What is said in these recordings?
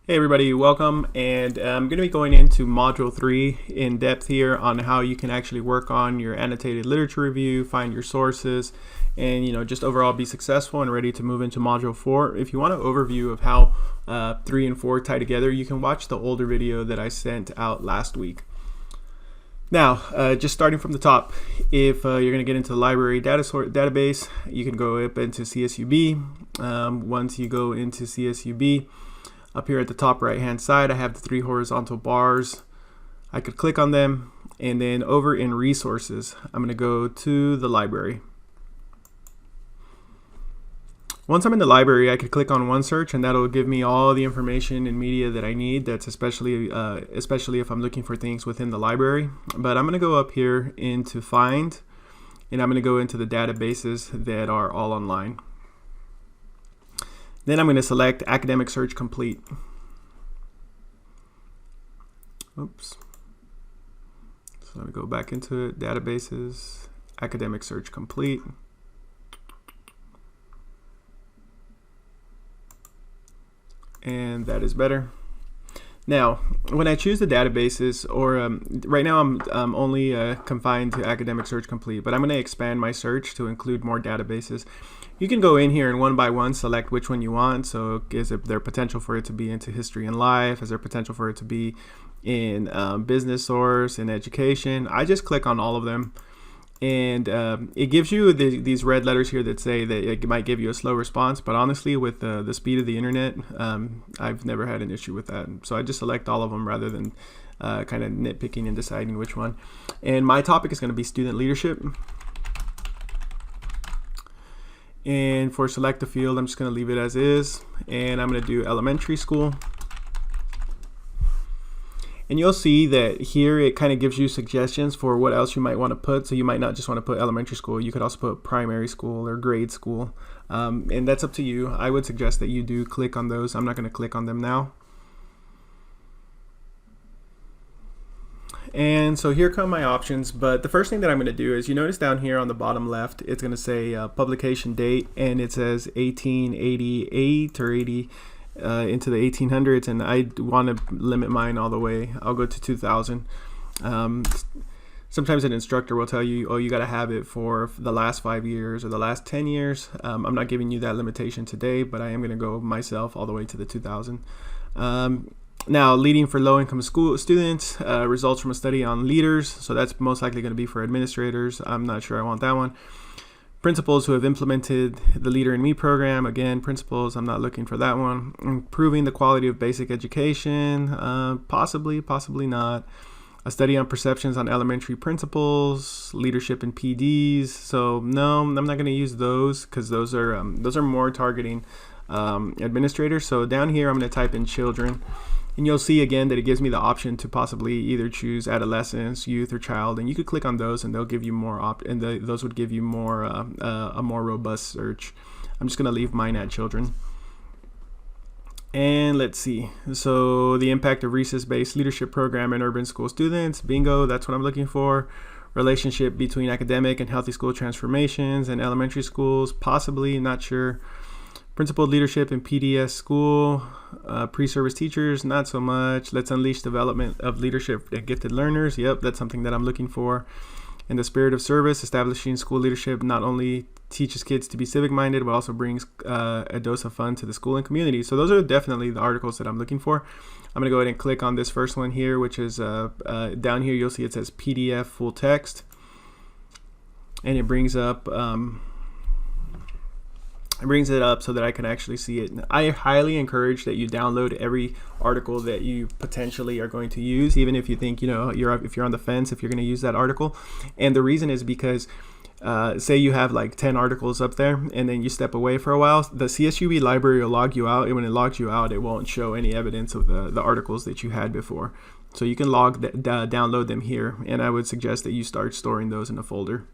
Hey everybody, welcome, and I'm going to be going into Module 3 in depth here on how you can actually work on your annotated literature review, find your sources, and just overall be successful and ready to move into Module 4. If you want an overview of how 3 and 4 tie together, you can watch the older video that I sent out last week. Now, just starting from the top, if you're going to get into the library database, you can go up into CSUB. Once you go into CSUB, up here at the top right hand side, I have the 3 horizontal bars. I could click on them, and then over in resources, I'm going to go to the library. Once I'm in the library, I could click on one search, and that'll give me all the information and media that I need. That's especially if I'm looking for things within the library. But I'm going to go up here into find, and I'm going to go into the databases that are all online. Then I'm going to select Academic Search Complete. Oops. So let me go back into it, Databases, Academic Search Complete. And that is better. Now, when I choose the databases, or right now I'm only confined to Academic Search Complete, but I'm going to expand my search to include more databases. You can go in here and one by one select which one you want. So is there potential for it to be into history and life? Is there potential for it to be in business source and education? I just click on all of them. And it gives you these red letters here that say that it might give you a slow response, but honestly, with the speed of the internet, I've never had an issue with that. So I just select all of them rather than kind of nitpicking and deciding which one. And my topic is going to be student leadership. And for select a field, I'm just going to leave it as is, and I'm going to do elementary school. And you'll see that here it kind of gives you suggestions for what else you might want to put. So you might not just want to put elementary school. You could also put primary school or grade school. And that's up to you. I would suggest that you do click on those. I'm not going to click on them now. And so here come my options. But the first thing that I'm going to do is, you notice down here on the bottom left, it's going to say publication date, and it says 1888 or 80. Into the 1800s, and I want to limit mine all the way. I'll go to 2000. Sometimes an instructor will tell you, oh, you got to have it for the last 5 years or the last 10 years. I'm not giving you that limitation today, but I am going to go myself all the way to the 2000. Now, leading for low-income school students, results from a study on leaders. So that's most likely going to be for administrators. I'm not sure I want that one. Principals who have implemented the Leader in Me program. Again, principals, I'm not looking for that one. Improving the quality of basic education, possibly not. A study on perceptions on elementary principals, leadership in PDs. So no, I'm not going to use those because those are more targeting administrators. So down here, I'm going to type in children. And you'll see again that it gives me the option to possibly either choose adolescents, youth, or child, and you could click on those, and they'll give you more those would give you more a more robust search. I'm just going to leave mine at children. And let's see. So the impact of recess-based leadership program in urban school students. Bingo, that's what I'm looking for. Relationship between academic and healthy school transformations in elementary schools. Possibly, not sure. Principal leadership in PDS school, pre-service teachers, not so much. Let's unleash development of leadership and gifted learners. Yep, that's something that I'm looking for. In the spirit of service, establishing school leadership not only teaches kids to be civic-minded, but also brings a dose of fun to the school and community. So those are definitely the articles that I'm looking for. I'm going to go ahead and click on this first one here, which is down here. You'll see it says PDF full text, and it brings up so that I can actually see it. I highly encourage that you download every article that you potentially are going to use, even if you think if you're on the fence if you're going to use that article. And the reason is because say you have like 10 articles up there, and then you step away for a while, the CSUB library will log you out, and when it logs you out, it won't show any evidence of the articles that you had before. So you can download them here, and I would suggest that you start storing those in a folder.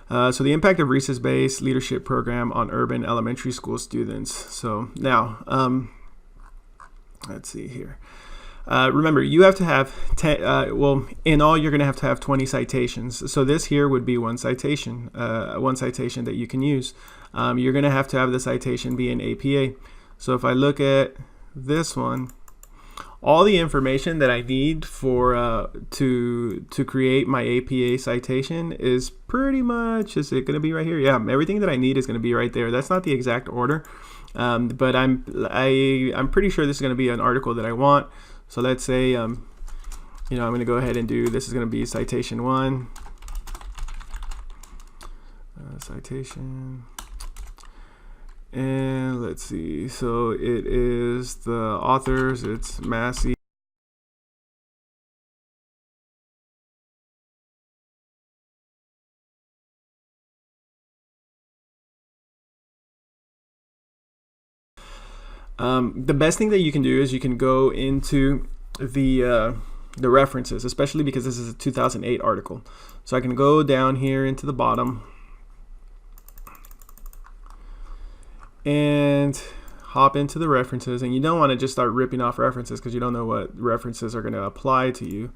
So the impact of recess-based leadership program on urban elementary school students. So now, let's see here. Remember, you have to have 10, in all, you're going to have 20 citations. So this here would be one citation that you can use. You're going to have the citation be an APA. So if I look at this one, all the information that I need for to create my APA citation is pretty much, is it going to be right here? Yeah, everything that I need is going to be right there. That's not the exact order, but I'm pretty sure this is going to be an article that I want. So let's say, you know, I'm going to go ahead and do, this is going to be citation 1, citation. And let's see, so it is the authors, it's Massey. The best thing that you can do is you can go into the references, especially because this is a 2008 article. So I can go down here into the bottom and hop into the references, and you don't want to just start ripping off references because you don't know what references are going to apply to you,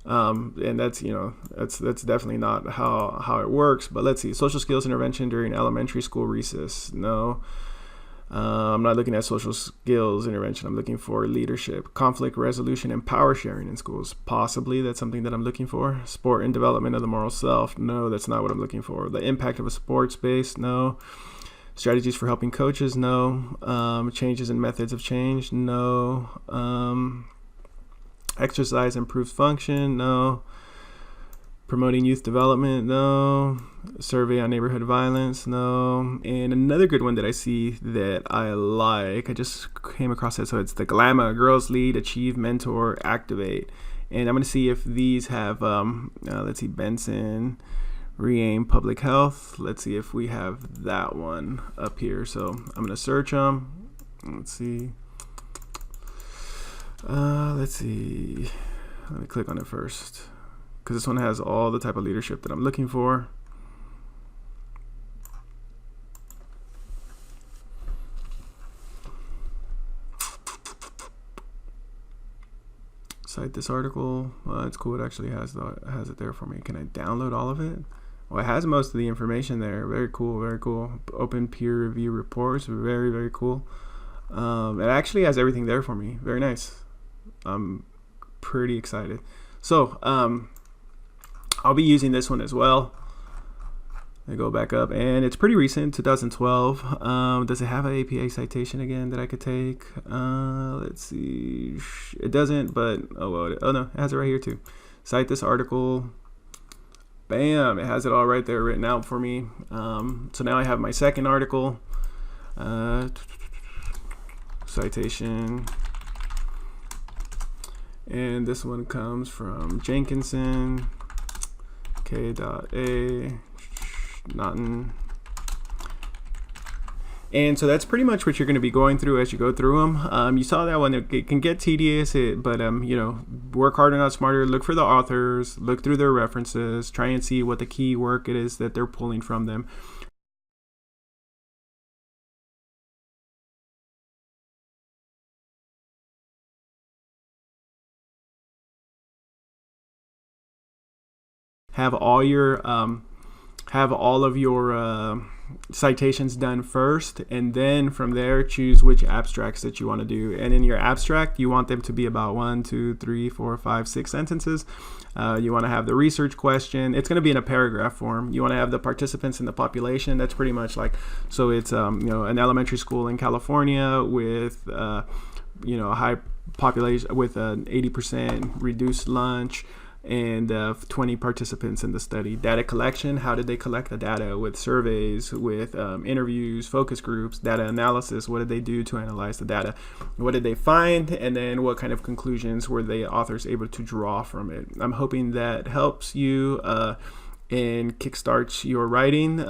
and that's, you know, that's definitely not how it works. But let's see, social skills intervention during elementary school recess. No, I'm not looking at social skills intervention. I'm looking for leadership, conflict resolution, and power sharing in schools. Possibly that's something that I'm looking for. Sport and development of the moral self. No, that's not what I'm looking for. The impact of a sports base. No. Strategies for helping coaches. No. Changes in methods of change. No. Exercise improves function. No. Promoting youth development. No. Survey on neighborhood violence. No. And another good one that I see that I like, I just came across it, so it's the GLAMA, Girls Lead, Achieve, Mentor, Activate. And I'm going to see if these have, let's see, Benson, Re-Aim, Public Health. Let's see if we have that one up here. So I'm going to search them. Let's see. Let's see. Let me click on it first, because this one has all the type of leadership that I'm looking for. Cite this article. It's cool. It actually has it there for me. Can I download all of it? Well, it has most of the information there. Very cool. Very cool. Open peer review reports. Very, very cool. It actually has everything there for me. Very nice. I'm pretty excited. So I'll be using this one as well. I go back up, and it's pretty recent, 2012. Does it have an APA citation again that I could take? Let's see. It doesn't, but oh well. Oh no, it has it right here too. Cite this article. Bam! It has it all right there written out for me. So now I have my second article. Citation. And this one comes from Jenkinson, K.A. Naughton. And so that's pretty much what you're going to be going through as you go through them. You saw that one. It can get tedious, but you know, work harder, not smarter. Look for the authors, look through their references, try and see what the key work it is that they're pulling from them. Have all of your citations done first, and then from there choose which abstracts that you want to do. And in your abstract, you want them to be about 1, 2, 3, 4, 5, 6 sentences. You want to have the research question. It's going to be in a paragraph form. You want to have the participants in the population. That's pretty much like, so it's you know, an elementary school in California with you know, a high population with an 80% reduced lunch, and 20 participants in the study. Data collection, how did they collect the data? With surveys, with interviews, focus groups, data analysis, what did they do to analyze the data? What did they find? And then what kind of conclusions were the authors able to draw from it? I'm hoping that helps you and kickstarts your writing.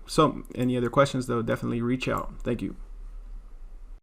So any other questions though, definitely reach out. Thank you.